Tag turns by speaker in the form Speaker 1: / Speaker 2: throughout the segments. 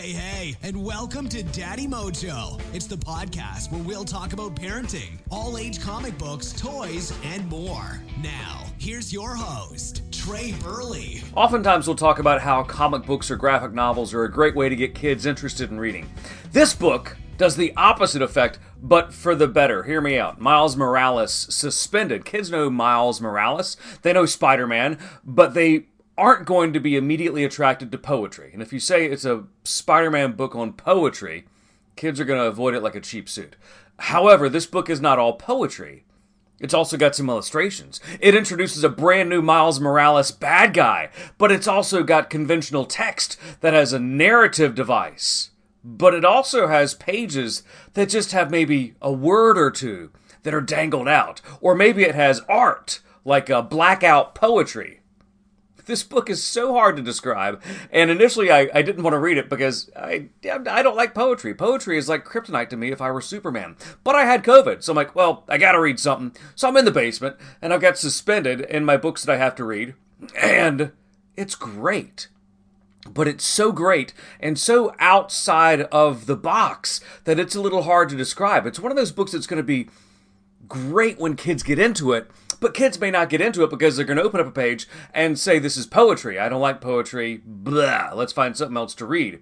Speaker 1: Hey, and welcome to Daddy Mojo. It's the podcast where we'll talk about parenting, all-age comic books, toys, and more. Now, here's your host, Trey Burley.
Speaker 2: Oftentimes we'll talk about how comic books or graphic novels are a great way to get kids interested in reading. This book does the opposite effect, but for the better. Hear me out. Miles Morales suspended. Kids know Miles Morales. They know Spider-Man, but they aren't going to be immediately attracted to poetry. And if you say it's a Spider-Man book on poetry, kids are going to avoid it like a cheap suit. However, this book is not all poetry. It's also got some illustrations. It introduces a brand new Miles Morales bad guy, but it's also got conventional text that has a narrative device. But it also has pages that just have maybe a word or two that are dangled out. Or maybe it has art, like a blackout poetry. This book is so hard to describe, and initially I didn't want to read it because I don't like poetry. Poetry is like kryptonite to me if I were Superman. But I had COVID, so I'm like, well, I gotta read something. So I'm in the basement, and I've got Suspended in my books that I have to read, and it's great. But it's so great and so outside of the box that it's a little hard to describe. It's one of those books that's going to be great when kids get into it, but kids may not get into it because they're going to open up a page and say, this is poetry. I don't like poetry. Blah. Let's find something else to read.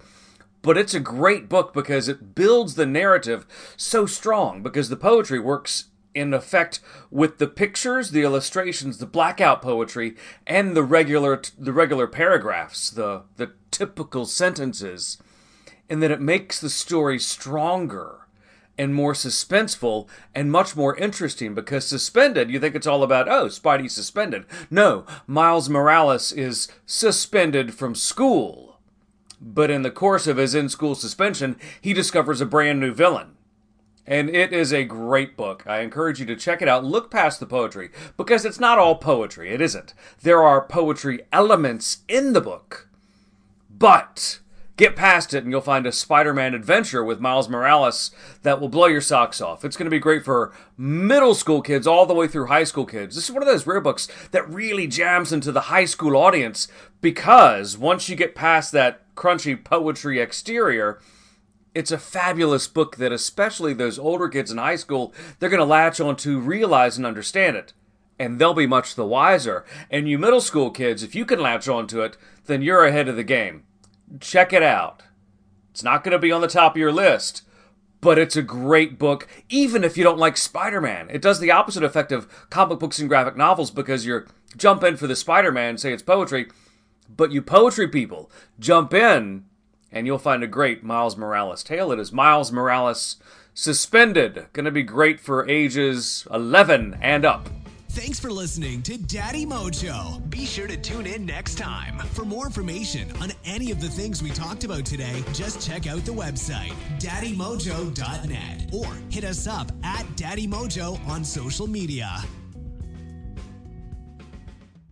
Speaker 2: But it's a great book because it builds the narrative so strong because the poetry works in effect with the pictures, the illustrations, the blackout poetry, and the regular paragraphs, the typical sentences, and then it makes the story stronger and more suspenseful and much more interesting because Suspended, you think it's all about, oh, Spidey's suspended. No, Miles Morales is suspended from school. But in the course of his in-school suspension, he discovers a brand new villain. And it is a great book. I encourage you to check it out. Look past the poetry, because it's not all poetry. It isn't. There are poetry elements in the book. But get past it and you'll find a Spider-Man adventure with Miles Morales that will blow your socks off. It's going to be great for middle school kids all the way through high school kids. This is one of those rare books that really jams into the high school audience because once you get past that crunchy poetry exterior, it's a fabulous book that especially those older kids in high school, they're going to latch onto, realize, and understand it. And they'll be much the wiser. And you middle school kids, if you can latch onto it, then you're ahead of the game. Check it out. It's not going to be on the top of your list, but it's a great book, even if you don't like Spider-Man. It does the opposite effect of comic books and graphic novels because you jump in for the Spider-Man, say it's poetry, but you poetry people jump in and you'll find a great Miles Morales tale. It is Miles Morales Suspended. Going to be great for ages 11 and up.
Speaker 1: Thanks for listening to Daddy Mojo. Be sure to tune in next time. For more information on any of the things we talked about today, just check out the website, daddymojo.net, or hit us up at Daddy Mojo on social media.